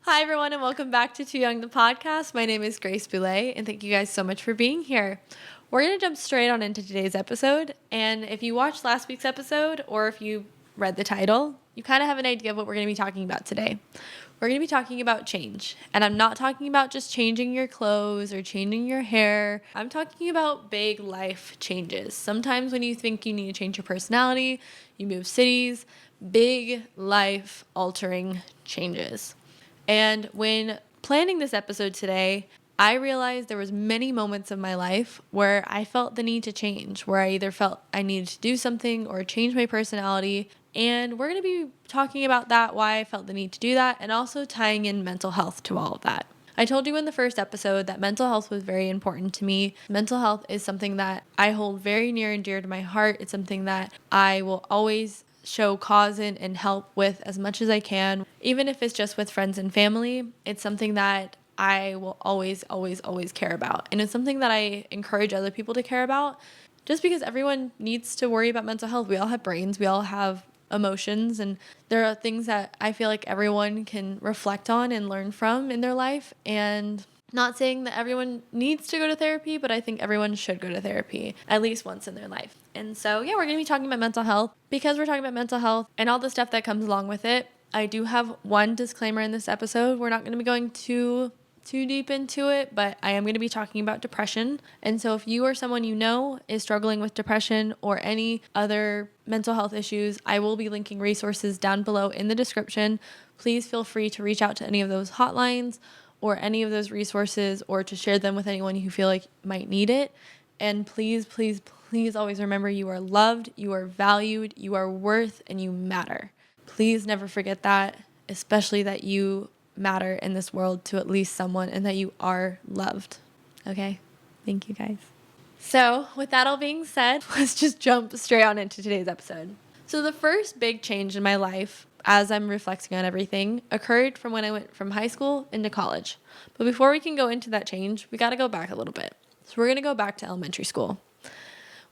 Hi, everyone, and welcome back to Too Young the podcast. My name is Grace Boulay, and thank you guys so much for being here. We're going to jump straight on into today's episode, and if you watched last week's episode or if you read the title, you kind of have an idea of what we're going to be talking about today. We're going to be talking about change, and I'm not talking about just changing your clothes or changing your hair. I'm talking about big life changes. Sometimes when you think you need to change your personality, you move cities, big life altering changes. And when planning this episode today, I realized there was many moments of my life where I felt the need to change, where I either felt I needed to do something or change my personality. And we're going to be talking about that, why I felt the need to do that, and also tying in mental health to all of that. I told you in the first episode that mental health was very important to me. Mental health is something that I hold very near and dear to my heart. It's something that I will always show cause in and help with as much as I can. Even if it's just with friends and family, it's something that I will always care about. And it's something that I encourage other people to care about just because everyone needs to worry about mental health. We all have brains, we all have emotions, and there are things that I feel like everyone can reflect on and learn from in their life. And not saying that everyone needs to go to therapy, but I think everyone should go to therapy at least once in their life. And so, we're going to be talking about mental health. Because we're talking about mental health and all the stuff that comes along with it, I do have one disclaimer in this episode. We're not going to be going too deep into it, but I am going to be talking about depression. And so if you or someone you know is struggling with depression or any other mental health issues, I will be linking resources down below in the description. Please feel free to reach out to any of those hotlines or any of those resources, or to share them with anyone you feel like might need it. And please always remember you are loved, you are valued, you are worth, and you matter. Please never forget that, especially that you matter in this world to at least someone and that you are loved. Okay? Thank you, guys. So with that all being said, let's just jump straight on into today's episode. So the first big change in my life, as I'm reflecting on everything, occurred from when I went from high school into college. But before we can go into that change, we got to go back a little bit. So we're going to go back to elementary school.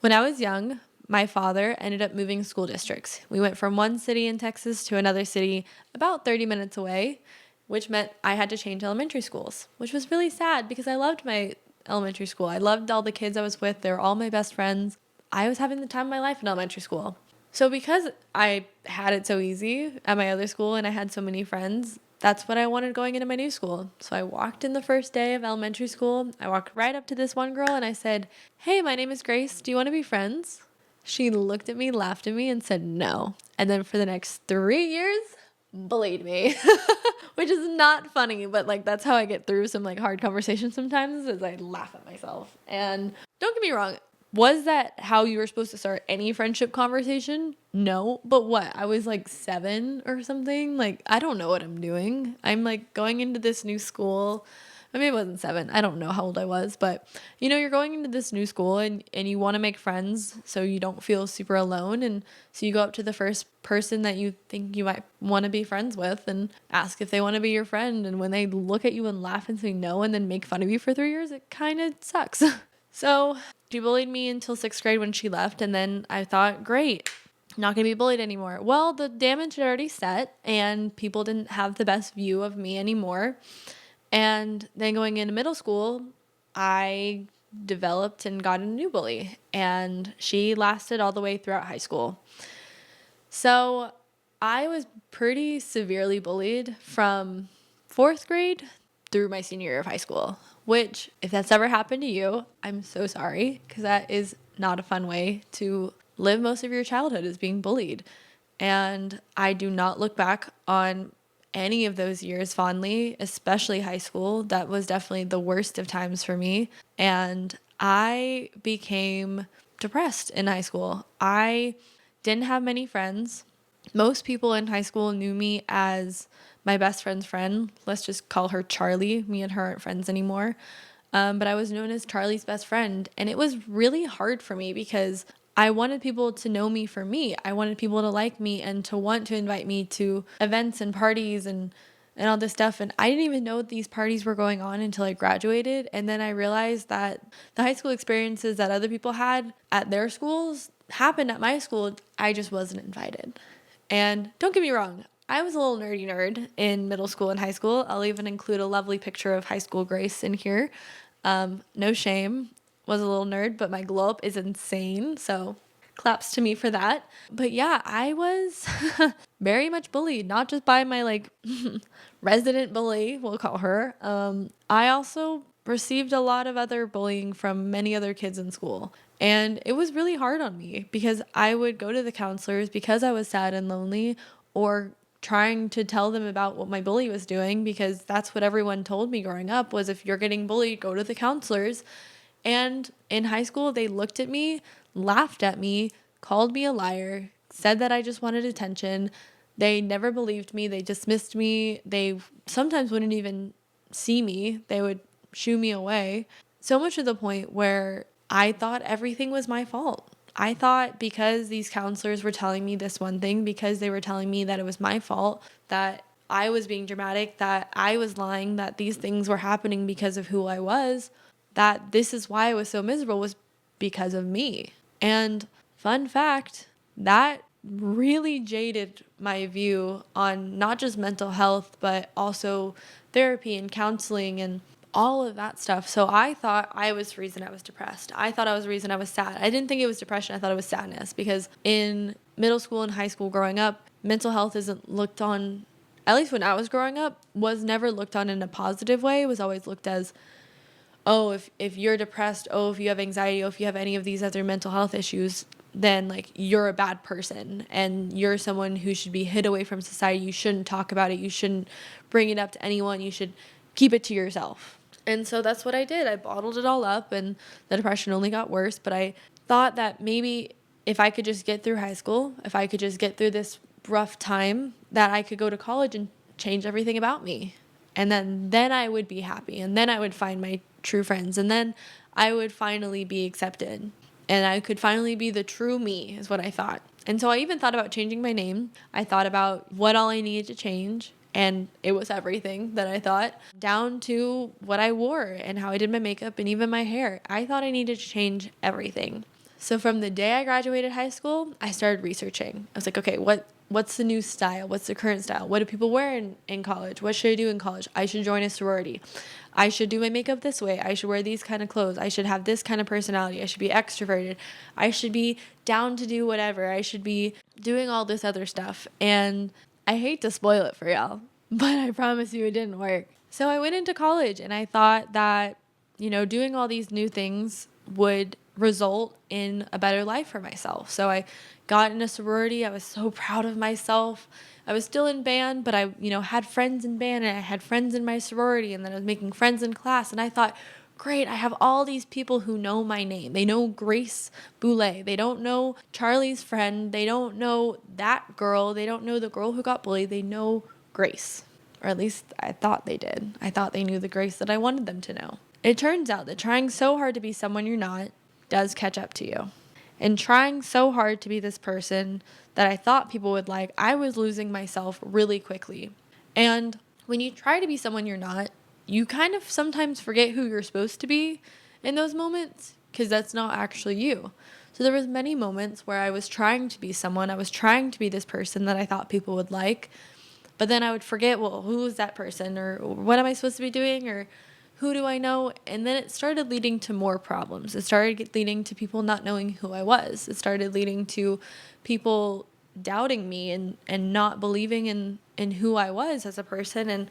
When I was young, my father ended up moving school districts. We went from one city in Texas to another city about 30 minutes away, which meant I had to change elementary schools, which was really sad because I loved my elementary school. I loved all the kids I was with. They were all my best friends. I was having the time of my life in elementary school. So because I had it so easy at my other school and I had so many friends, that's what I wanted going into my new school. So I walked in the first day of elementary school. I walked right up to this one girl and I said, "Hey, my name is Grace. Do you want to be friends?" She looked at me, laughed at me, and said no. And then for the next 3 years, bullied me, which is not funny, but that's how I get through some hard conversations sometimes, is I laugh at myself. And don't get me wrong, was that how you were supposed to start any friendship conversation? No, but what? I was 7 or something. I don't know what I'm doing. I'm going into this new school. I mean, it wasn't 7. I don't know how old I was, but you're going into this new school and you want to make friends so you don't feel super alone. And so you go up to the first person that you think you might want to be friends with and ask if they want to be your friend. And when they look at you and laugh and say no and then make fun of you for 3 years, it kind of sucks. So she bullied me until 6th grade when she left. And then I thought, great, I'm not going to be bullied anymore. Well, the damage had already set and people didn't have the best view of me anymore. And then going into middle school, I developed and got a new bully, and she lasted all the way throughout high school. So I was pretty severely bullied from 4th grade through my senior year of high school, which, if that's ever happened to you, I'm so sorry, because that is not a fun way to live most of your childhood, is being bullied. And I do not look back on any of those years fondly, especially high school. That was definitely the worst of times for me. And I became depressed in high school. I didn't have many friends. Most people in high school knew me as my best friend's friend. Let's just call her Charlie. Me and her aren't friends anymore. But I was known as Charlie's best friend. And it was really hard for me because I wanted people to know me for me. I wanted people to like me and to want to invite me to events and parties and all this stuff. And I didn't even know these parties were going on until I graduated. And then I realized that the high school experiences that other people had at their schools happened at my school. I just wasn't invited. And don't get me wrong, I was a little nerdy nerd in middle school and high school. I'll even include a lovely picture of high school Grace in here. No shame. Was a little nerd, but my glow up is insane. So claps to me for that. But yeah, I was very much bullied, not just by my like resident bully, we'll call her. I also received a lot of other bullying from many other kids in school. And it was really hard on me because I would go to the counselors because I was sad and lonely, or trying to tell them about what my bully was doing, because that's what everyone told me growing up was, if you're getting bullied, go to the counselors. And in high school, they looked at me, laughed at me, called me a liar, said that I just wanted attention. They never believed me. They dismissed me. They sometimes wouldn't even see me. They would shoo me away. So much to the point where I thought everything was my fault. I thought because these counselors were telling me this one thing, because they were telling me that it was my fault, that I was being dramatic, that I was lying, that these things were happening because of who I was, that this is why I was so miserable, was because of me. And fun fact, that really jaded my view on not just mental health, but also therapy and counseling and all of that stuff. So I thought I was the reason I was depressed. I thought I was the reason I was sad. I didn't think it was depression. I thought it was sadness, because in middle school and high school growing up, mental health isn't looked on, at least when I was growing up, was never looked on in a positive way. It was always looked as, oh, if you're depressed, oh, if you have anxiety, oh, if you have any of these other mental health issues, then like you're a bad person and you're someone who should be hid away from society. You shouldn't talk about it. You shouldn't bring it up to anyone. You should keep it to yourself. And so that's what I did. I bottled it all up, and the depression only got worse. But I thought that maybe if I could just get through high school, if I could just get through this rough time, that I could go to college and change everything about me. And then I would be happy, and then I would find my true friends, and then I would finally be accepted, and I could finally be the true me, is what I thought. And so I even thought about changing my name. I thought about what all I needed to change, and it was everything that I thought, down to what I wore and how I did my makeup and even my hair. I thought I needed to change everything. So from the day I graduated high school, I started researching. I was like, okay, what's the new style? What's the current style? What do people wear in college? What should I do in college? I should join a sorority. I should do my makeup this way. I should wear these kind of clothes. I should have this kind of personality. I should be extroverted. I should be down to do whatever. I should be doing all this other stuff. And I hate to spoil it for y'all, but I promise you it didn't work. So I went into college and I thought that, doing all these new things would result in a better life for myself. So I got in a sorority. I was so proud of myself. I was still in band, but I, had friends in band, and I had friends in my sorority, and then I was making friends in class. And I thought, great, I have all these people who know my name. They know Grace Boulay. They don't know Charlie's friend. They don't know that girl. They don't know the girl who got bullied. They know Grace. Or at least I thought they did. I thought they knew the Grace that I wanted them to know. It turns out that trying so hard to be someone you're not does catch up to you. And trying so hard to be this person that I thought people would like, I was losing myself really quickly. And when you try to be someone you're not, you kind of sometimes forget who you're supposed to be in those moments, because that's not actually you. So there was many moments where I was trying to be someone. I was trying to be this person that I thought people would like. But then I would forget, well, who is that person? Or what am I supposed to be doing? Or who do I know? And then it started leading to more problems. It started leading to people not knowing who I was. It started leading to people doubting me and not believing in who I was as a person. And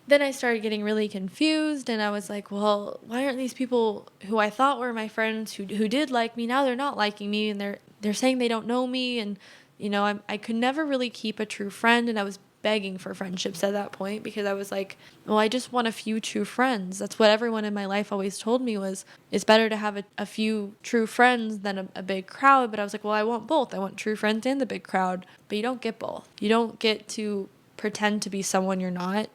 then I started getting really confused, and I was like, well, why aren't these people who I thought were my friends who did like me, now they're not liking me, and they're saying they don't know me. And I could never really keep a true friend, and I was begging for friendships at that point, because I was like, well, I just want a few true friends. That's what everyone in my life always told me, was it's better to have a few true friends than a big crowd. But I was like, well, I want both. I want true friends and the big crowd. But you don't get both. You don't get to pretend to be someone you're not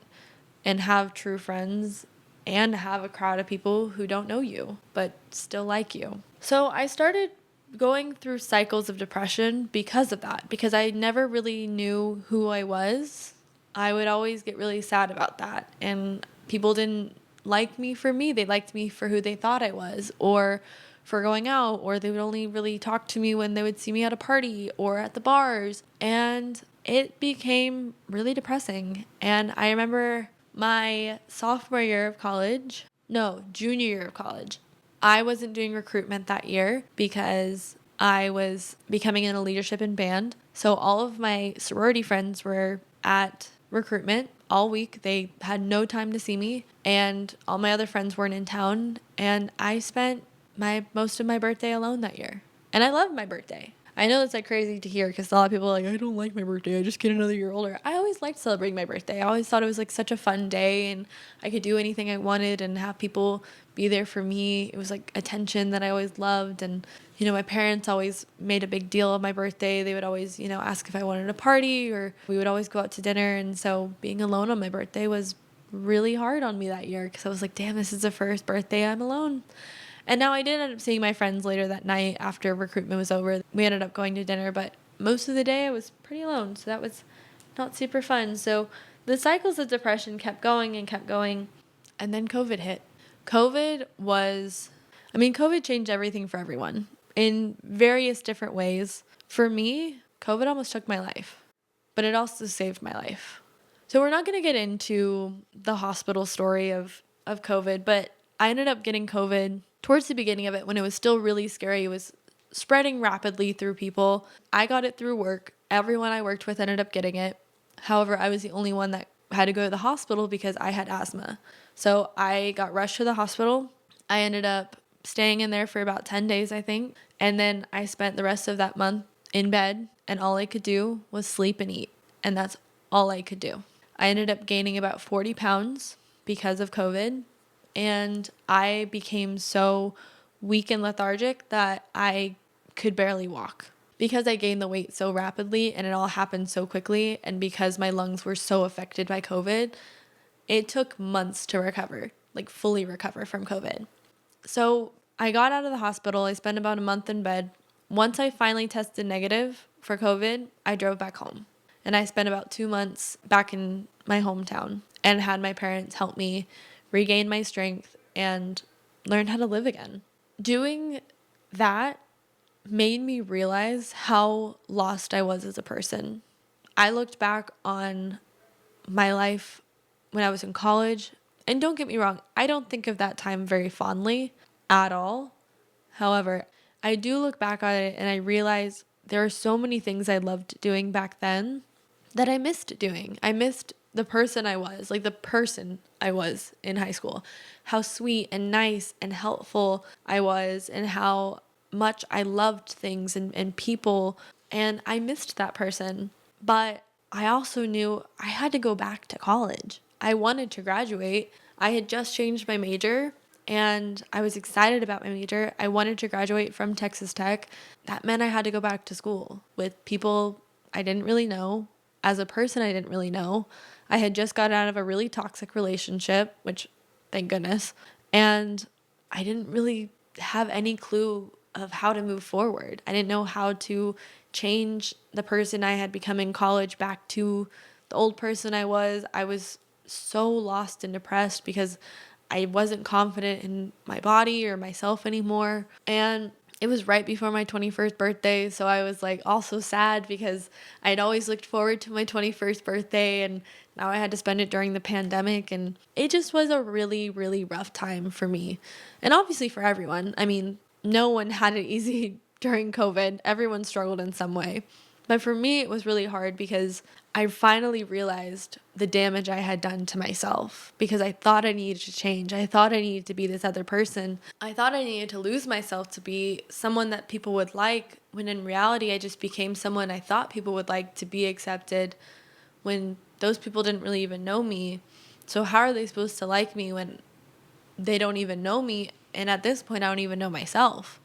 and have true friends and have a crowd of people who don't know you but still like you. So I started going through cycles of depression because of that, because I never really knew who I was. I would always get really sad about that, and people didn't like me for me. They liked me for who they thought I was, or for going out, or they would only really talk to me when they would see me at a party or at the bars. And it became really depressing. And I remember my junior year of college, I wasn't doing recruitment that year because I was becoming in a leadership in band. So all of my sorority friends were at recruitment all week. They had no time to see me, and all my other friends weren't in town. And I spent most of my birthday alone that year. And I loved my birthday. I know that's like crazy to hear because a lot of people are like, I don't like my birthday. I just get another year older. I always liked celebrating my birthday. I always thought it was like such a fun day and I could do anything I wanted and have people be there for me. It was like attention that I always loved. And, my parents always made a big deal of my birthday. They would always, ask if I wanted a party, or we would always go out to dinner. And so being alone on my birthday was really hard on me that year because I was like, damn, this is the first birthday I'm alone. And now I did end up seeing my friends later that night after recruitment was over. We ended up going to dinner, but most of the day I was pretty alone. So that was not super fun. So the cycles of depression kept going and kept going. And then COVID hit. COVID changed everything for everyone in various different ways. For me, COVID almost took my life, but it also saved my life. So we're not going to get into the hospital story of COVID, but I ended up getting COVID towards the beginning of it when it was still really scary. It was spreading rapidly through people. I got it through work. Everyone I worked with ended up getting it. However, I was the only one that had to go to the hospital because I had asthma. So I got rushed to the hospital. I ended up staying in there for about 10 days, I think. And then I spent the rest of that month in bed, and all I could do was sleep and eat. And that's all I could do. I ended up gaining about 40 pounds because of COVID. And I became so weak and lethargic that I could barely walk. Because I gained the weight so rapidly and it all happened so quickly, and because my lungs were so affected by COVID, it took months to recover, like fully recover from COVID. So I got out of the hospital. I spent about a month in bed. Once I finally tested negative for COVID, I drove back home. And I spent about 2 months back in my hometown and had my parents help me regain my strength and learn how to live again. Doing that made me realize how lost I was as a person. I looked back on my life when I was in college, and don't get me wrong, I don't think of that time very fondly at all. However, I do look back on it and I realize there are so many things I loved doing back then that I missed doing. I missed the person I was in high school, how sweet and nice and helpful I was, and how much I loved things and people, and I missed that person. But I also knew I had to go back to college. I wanted to graduate. I had just changed my major and I was excited about my major. I wanted to graduate from Texas Tech. That meant I had to go back to school with people I didn't really know. As a person, I didn't really know. I had just gotten out of a really toxic relationship, which thank goodness. And I didn't really have any clue of how to move forward. I didn't know how to change the person I had become in college back to the old person I was. I was so lost and depressed because I wasn't confident in my body or myself anymore. And it was right before my 21st birthday, so I was like also sad because I'd always looked forward to my 21st birthday, and now I had to spend it during the pandemic, and it just was a really, really rough time for me. And obviously for everyone. I mean, no one had it easy during COVID. Everyone struggled in some way. But for me, it was really hard because I finally realized the damage I had done to myself because I thought I needed to change. I thought I needed to be this other person. I thought I needed to lose myself to be someone that people would like, when in reality, I just became someone I thought people would like to be accepted when those people didn't really even know me. So how are they supposed to like me when they don't even know me? And at this point, I don't even know myself.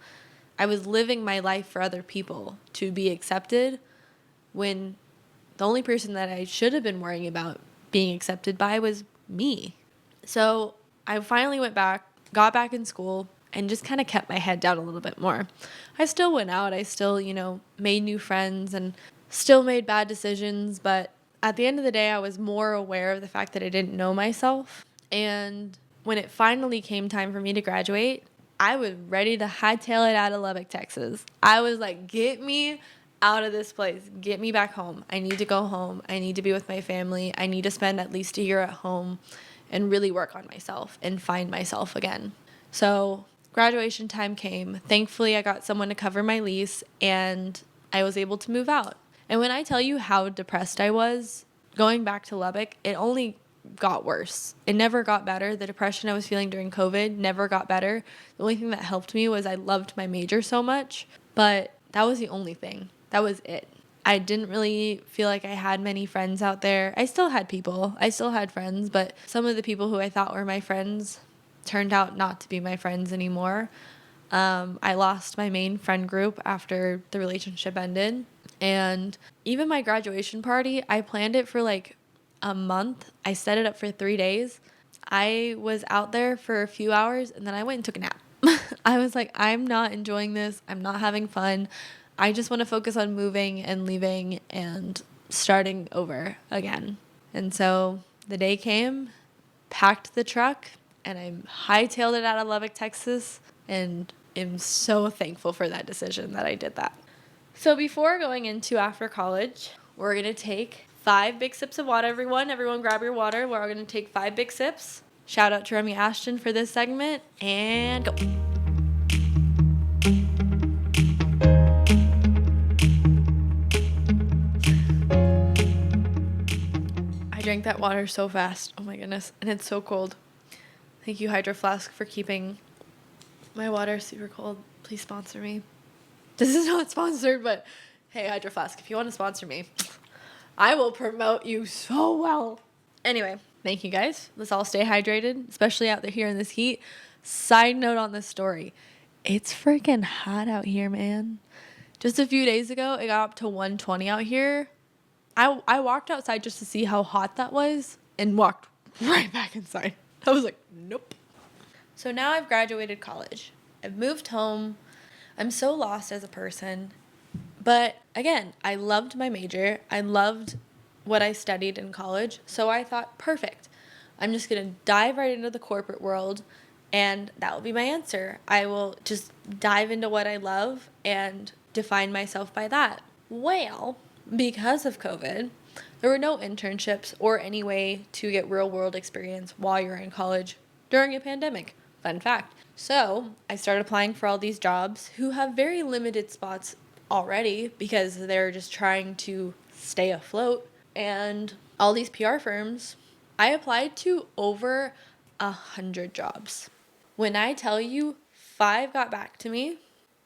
I was living my life for other people to be accepted when the only person that I should have been worrying about being accepted by was me. So I finally got back in school, and just kind of kept my head down a little bit more. I still went out. I still, made new friends and still made bad decisions. But at the end of the day, I was more aware of the fact that I didn't know myself. And when it finally came time for me to graduate, I was ready to hightail it out of Lubbock, Texas. I was like, get me out of this place. Get me back home. I need to go home. I need to be with my family. I need to spend at least a year at home and really work on myself and find myself again. So graduation time came. Thankfully, I got someone to cover my lease and I was able to move out. And when I tell you how depressed I was going back to Lubbock, it only got worse. It never got better. The depression I was feeling during COVID never got better. The only thing that helped me was I loved my major so much, but that was the only thing. That was it. I didn't really feel like I had many friends out there. I still had people. I still had friends, but some of the people who I thought were my friends turned out not to be my friends anymore. I lost my main friend group after the relationship ended. And even my graduation party, I planned it for like a month. I set it up for 3 days. I was out there for a few hours and then I went and took a nap. I was like, I'm not enjoying this. I'm not having fun. I just want to focus on moving and leaving and starting over again. And so the day came, packed the truck, and I hightailed it out of Lubbock, Texas, and am so thankful for that decision that I did that. So before going into after college, we're going to take 5 big sips of water, everyone. Everyone grab your water. We're going to take 5 big sips. Shout out to Remy Ashton for this segment, and go. I drank that water so fast. Oh my goodness. And it's so cold. Thank you, Hydro Flask, for keeping my water super cold. Please sponsor me. This is not sponsored, but hey, Hydro Flask, if you want to sponsor me, I will promote you so well. Anyway, thank you guys. Let's all stay hydrated, especially out there here in this heat. Side note on this story. It's freaking hot out here, man. Just a few days ago, it got up to 120 out here. I walked outside just to see how hot that was and walked right back inside. I was like, nope. So now I've graduated college. I've moved home. I'm so lost as a person. But again, I loved my major. I loved what I studied in college. So I thought, perfect. I'm just going to dive right into the corporate world and that will be my answer. I will just dive into what I love and define myself by that. Well, because of COVID, there were no internships or any way to get real world experience while you're in college during a pandemic. Fun fact. So I started applying for all these jobs who have very limited spots already because they're just trying to stay afloat. And all these PR firms, I applied to over 100 jobs. When I tell you 5 got back to me,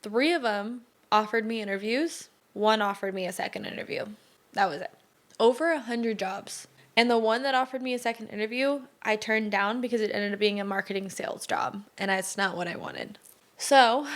3 of them offered me interviews. 1 offered me a second interview. That was it. Over 100 jobs. And the one that offered me a second interview, I turned down because it ended up being a marketing sales job. And that's not what I wanted. So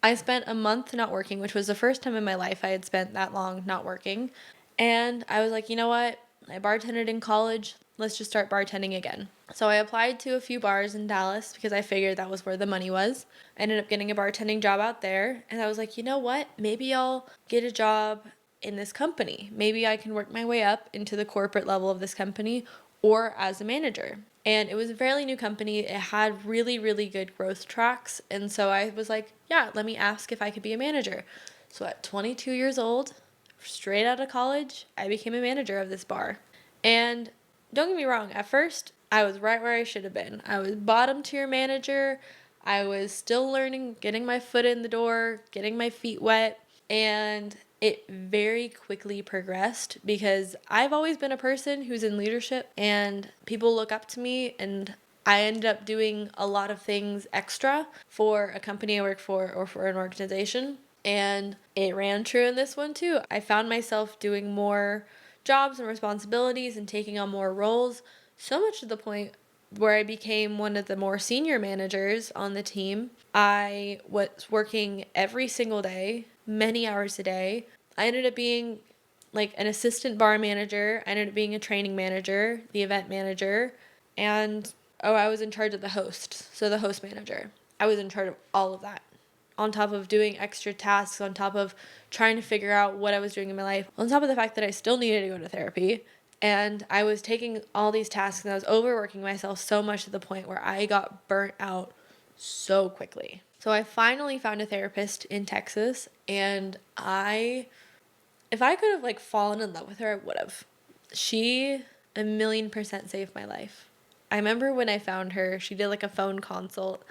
I spent a month not working, which was the first time in my life I had spent that long not working. And I was like, you know what? I bartended in college. Let's just start bartending again. So I applied to a few bars in Dallas because I figured that was where the money was. I ended up getting a bartending job out there. And I was like, you know what? Maybe I'll get a job in this company. Maybe I can work my way up into the corporate level of this company or as a manager. And it was a fairly new company. It had really, really good growth tracks. And so I was like, yeah, let me ask if I could be a manager. So at 22 years old, straight out of college, I became a manager of this bar. And don't get me wrong, at first, I was right where I should have been. I was bottom tier manager. I was still learning, getting my foot in the door, getting my feet wet. And it very quickly progressed because I've always been a person who's in leadership and people look up to me, and I ended up doing a lot of things extra for a company I work for or for an organization. And it ran true in this one too. I found myself doing more jobs and responsibilities and taking on more roles, so much to the point where I became one of the more senior managers on the team. I was working every single day, many hours a day. I ended up being like an assistant bar manager. I ended up being a training manager, the event manager, and I was in charge of the host, so the host manager. I was in charge of all of that, on top of doing extra tasks, on top of trying to figure out what I was doing in my life, on top of the fact that I still needed to go to therapy. And I was taking all these tasks and I was overworking myself so much to the point where I got burnt out so quickly. So I finally found a therapist in Texas, and I if I could have like fallen in love with her, I would have. She 1,000,000% saved my life. I remember when I found her, she did like a phone consult.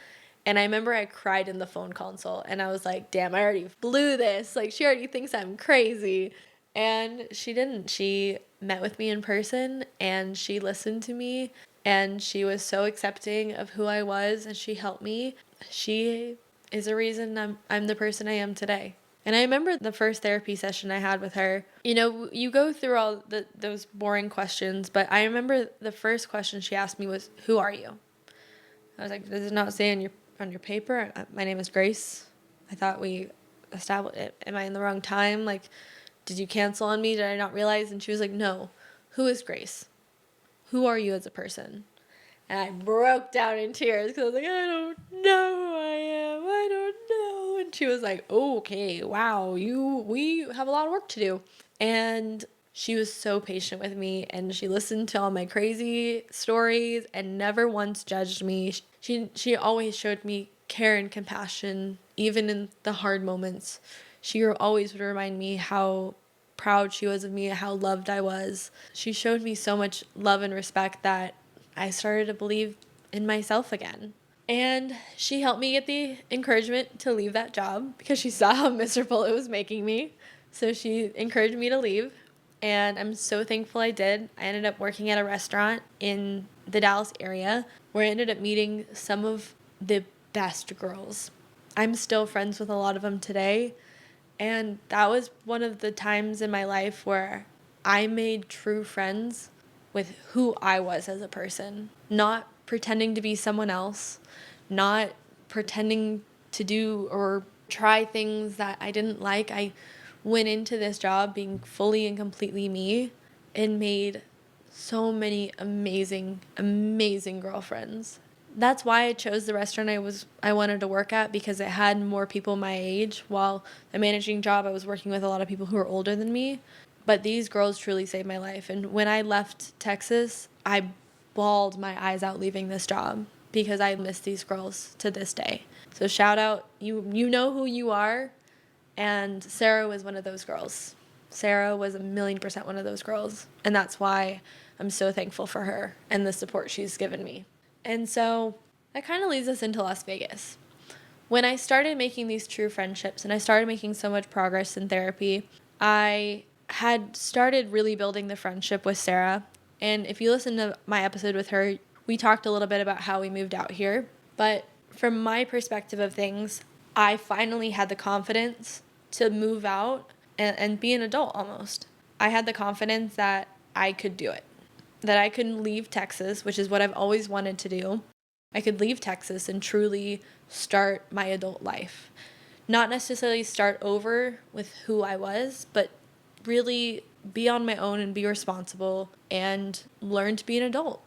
And I remember I cried in the phone consult and I was like, damn, I already blew this. Like, she already thinks I'm crazy. And she didn't. She met with me in person and she listened to me and she was so accepting of who I was and she helped me. She is a reason I'm the person I am today. And I remember the first therapy session I had with her. You know, you go through all those boring questions, but I remember the first question she asked me was, "Who are you?" I was like, "Does it not say on your paper? My name is Grace. I thought we established it. Am I in the wrong time? Like, did you cancel on me? Did I not realize?" And she was like, "No. Who is Grace? Who are you as a person?" And I broke down in tears because I was like, "I don't know who I am. I don't know." And she was like, "Okay, wow, we have a lot of work to do." And she was so patient with me and she listened to all my crazy stories and never once judged me. She always showed me care and compassion, even in the hard moments. She always would remind me how proud she was of me, how loved I was. She showed me so much love and respect that I started to believe in myself again. And she helped me get the encouragement to leave that job because she saw how miserable it was making me. So she encouraged me to leave. And I'm so thankful I did. I ended up working at a restaurant in the Dallas area where I ended up meeting some of the best girls. I'm still friends with a lot of them today. And that was one of the times in my life where I made true friends with who I was as a person, not pretending to be someone else, not pretending to do or try things that I didn't like. I went into this job being fully and completely me and made so many amazing, amazing girlfriends. That's why I chose the restaurant I wanted to work at, because it had more people my age. While the managing job, I was working with a lot of people who were older than me. But these girls truly saved my life. And when I left Texas, I bawled my eyes out leaving this job because I miss these girls to this day. So shout out, you know who you are. And Sarah was one of those girls. Sarah was 1,000,000% one of those girls. And that's why I'm so thankful for her and the support she's given me. And so that kind of leads us into Las Vegas. When I started making these true friendships and I started making so much progress in therapy, I had started really building the friendship with Sarah. And if you listen to my episode with her, we talked a little bit about how we moved out here. But from my perspective of things, I finally had the confidence to move out and be an adult almost. I had the confidence that I could do it, that I could leave Texas, which is what I've always wanted to do. I could leave Texas and truly start my adult life. Not necessarily start over with who I was, but really be on my own and be responsible and learn to be an adult.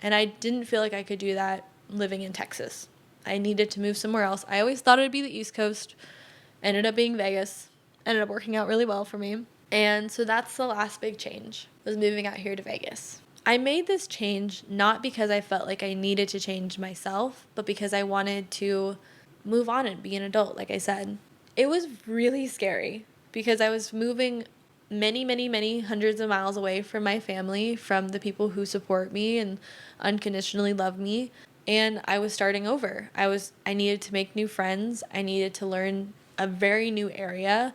And I didn't feel like I could do that living in Texas. I needed to move somewhere else. I always thought it'd be the East Coast. Ended up being Vegas. Ended up working out really well for me. And so that's the last big change, was moving out here to Vegas. I made this change not because I felt like I needed to change myself, but because I wanted to move on and be an adult, like I said. It was really scary because I was moving many, many, many hundreds of miles away from my family, from the people who support me and unconditionally love me. And I was starting over. I needed to make new friends. I needed to learn a very new area.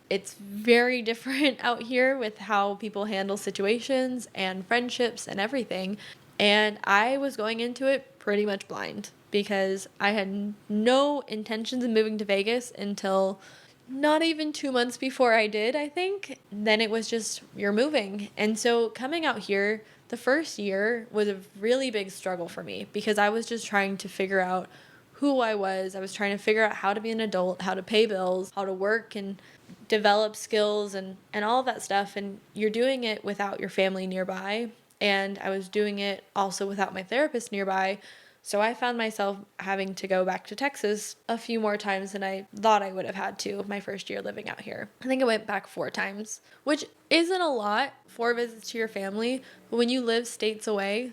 It's very different out here with how people handle situations and friendships and everything. And I was going into it pretty much blind because I had no intentions of moving to Vegas until not even 2 months before I did, I think. Then it was just, you're moving. And so coming out here, the first year was a really big struggle for me because I was just trying to figure out who I was. I was trying to figure out how to be an adult, how to pay bills, how to work and develop skills and all of that stuff. And you're doing it without your family nearby. And I was doing it also without my therapist nearby. So I found myself having to go back to Texas a few more times than I thought I would have had to my first year living out here. I think I went back 4 times, which isn't a lot, 4 visits to your family. But when you live states away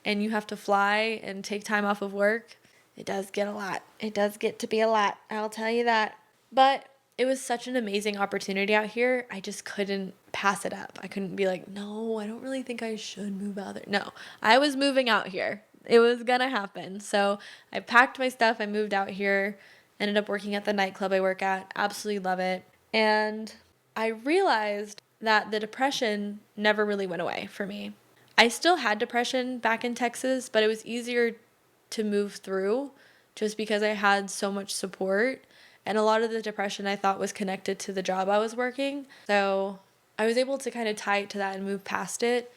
and you have to fly and take time off of work, it does get a lot. It does get to be a lot, I'll tell you that. But it was such an amazing opportunity out here. I just couldn't pass it up. I couldn't be like, no, I don't really think I should move out there. No, I was moving out here. It was going to happen. So I packed my stuff. I moved out here, ended up working at the nightclub I work at. Absolutely love it. And I realized that the depression never really went away for me. I still had depression back in Texas, but it was easier to move through just because I had so much support. And a lot of the depression I thought was connected to the job I was working. So I was able to kind of tie it to that and move past it.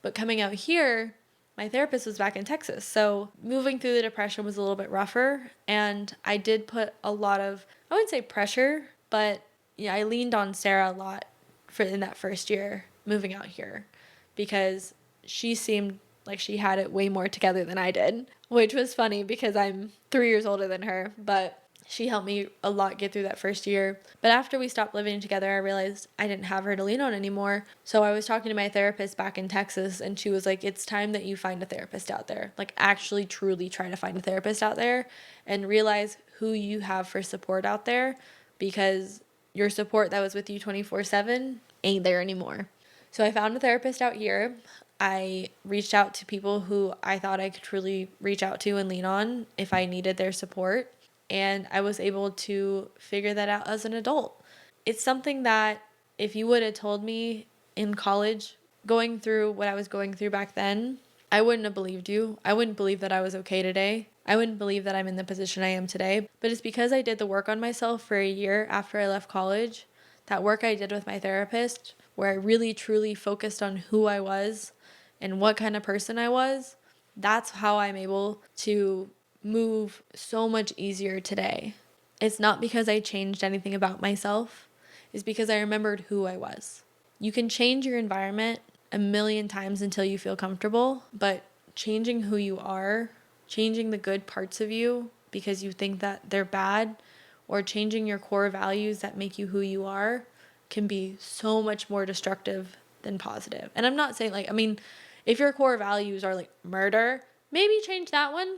But coming out here, my therapist was back in Texas. So moving through the depression was a little bit rougher. And I did put a lot of, I wouldn't say pressure, but yeah, I leaned on Sarah a lot in that first year moving out here, because she seemed like she had it way more together than I did, which was funny because I'm 3 years older than her, but she helped me a lot get through that first year. But after we stopped living together, I realized I didn't have her to lean on anymore. So I was talking to my therapist back in Texas, and she was like, it's time that you find a therapist out there. Like, actually, truly try to find a therapist out there and realize who you have for support out there, because your support that was with you 24/7 ain't there anymore. So I found a therapist out here. I reached out to people who I thought I could truly reach out to and lean on if I needed their support. And I was able to figure that out as an adult. It's something that if you would have told me in college, going through what I was going through back then, I wouldn't have believed you. I wouldn't believe that I was okay today. I wouldn't believe that I'm in the position I am today. But it's because I did the work on myself for a year after I left college, that work I did with my therapist, where I really truly focused on who I was and what kind of person I was. That's how I'm able to move so much easier today. It's not because I changed anything about myself. It's because I remembered who I was. You can change your environment a million times until you feel comfortable, but changing who you are, changing the good parts of you because you think that they're bad, or changing your core values that make you who you are, can be so much more destructive than positive. And I'm not saying if your core values are like murder, maybe change that one,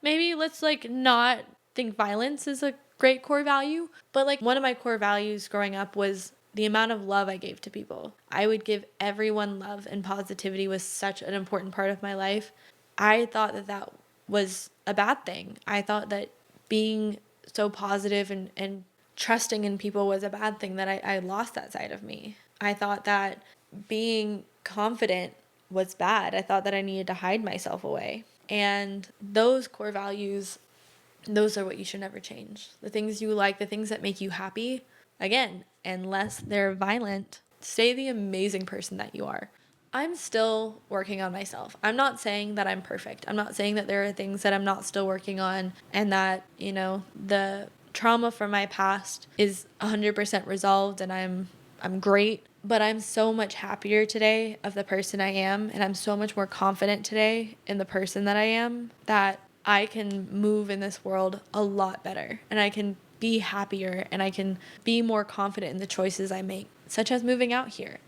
maybe let's not think violence is a great core value. But one of my core values growing up was the amount of love I gave to people. I would give everyone love, and positivity was such an important part of my life. I thought that was a bad thing. I thought that being so positive and trusting in people was a bad thing, that I lost that side of me. I thought that being confident was bad. I thought that I needed to hide myself away. And those core values, those are what you should never change. The things you like, the things that make you happy, again, unless they're violent, stay the amazing person that you are. I'm still working on myself. I'm not saying that I'm perfect. I'm not saying that there are things that I'm not still working on, and that, the trauma from my past is 100% resolved and I'm great. But I'm so much happier today of the person I am, and I'm so much more confident today in the person that I am, that I can move in this world a lot better, and I can be happier, and I can be more confident in the choices I make, such as moving out here.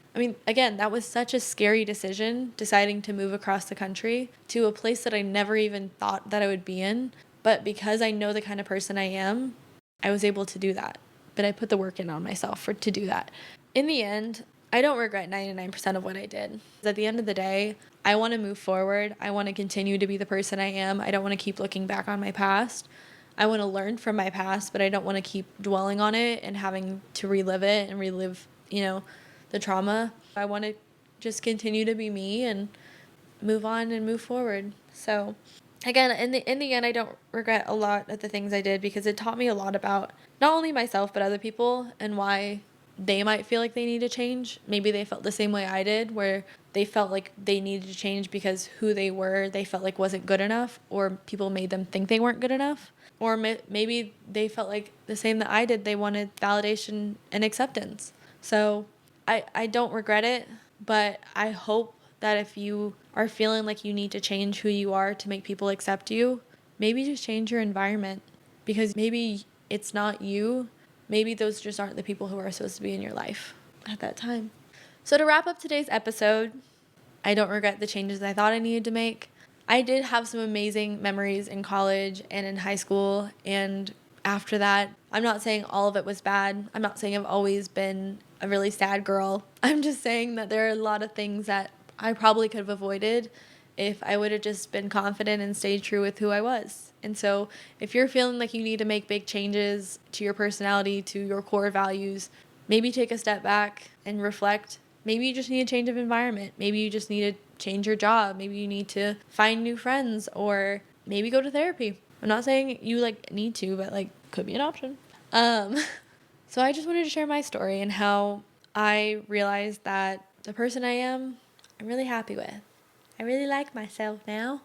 Again, that was such a scary decision, deciding to move across the country to a place that I never even thought that I would be in. But because I know the kind of person I am, I was able to do that. But I put the work in on myself to do that. In the end, I don't regret 99% of what I did. At the end of the day, I want to move forward. I want to continue to be the person I am. I don't want to keep looking back on my past. I want to learn from my past, but I don't want to keep dwelling on it and having to relive it and relive, the trauma. I want to just continue to be me and move on and move forward. So again, in the end, I don't regret a lot of the things I did, because it taught me a lot about not only myself, but other people, and why they might feel like they need to change. Maybe they felt the same way I did, where they felt like they needed to change because who they were, they felt like wasn't good enough, or people made them think they weren't good enough. Or maybe they felt like the same that I did. They wanted validation and acceptance. So I don't regret it, but I hope that if you are feeling like you need to change who you are to make people accept you, maybe just change your environment, because maybe it's not you. Maybe those just aren't the people who are supposed to be in your life at that time. So to wrap up today's episode, I don't regret the changes I thought I needed to make. I did have some amazing memories in college and in high school, and after that. I'm not saying all of it was bad. I'm not saying I've always been a really sad girl. I'm just saying that there are a lot of things that I probably could have avoided if I would have just been confident and stayed true with who I was. And so if you're feeling like you need to make big changes to your personality, to your core values, maybe take a step back and reflect. Maybe you just need a change of environment. Maybe you just need to change your job. Maybe you need to find new friends, or maybe go to therapy. I'm not saying you need to, but could be an option. So I just wanted to share my story and how I realized that the person I am, I'm really happy with. I really like myself now.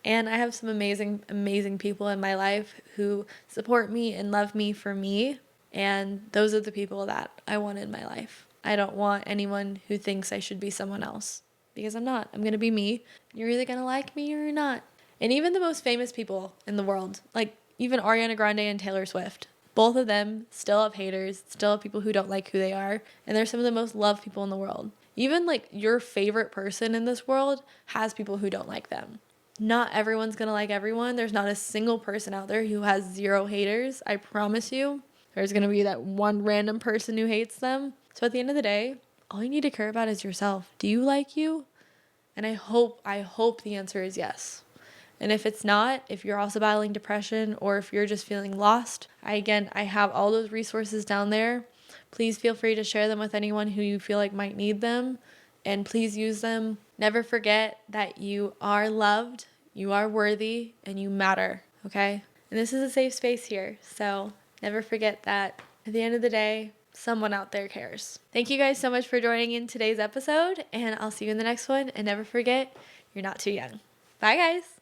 And I have some amazing, amazing people in my life who support me and love me for me. And those are the people that I want in my life. I don't want anyone who thinks I should be someone else, because I'm not. I'm going to be me. You're either going to like me or you're not. And even the most famous people in the world, like even Ariana Grande and Taylor Swift, both of them still have haters, still have people who don't like who they are. And they're some of the most loved people in the world. Even your favorite person in this world has people who don't like them. Not everyone's going to like everyone. There's not a single person out there who has 0 haters. I promise you. There's going to be that one random person who hates them. So at the end of the day, all you need to care about is yourself. Do you like you? And I hope the answer is yes. And if it's not, if you're also battling depression, or if you're just feeling lost, I have all those resources down there. Please feel free to share them with anyone who you feel like might need them, and please use them. Never forget that you are loved, you are worthy, and you matter, okay? And this is a safe space here, so never forget that at the end of the day, someone out there cares. Thank you guys so much for joining in today's episode, and I'll see you in the next one. And never forget, you're not too young. Bye, guys.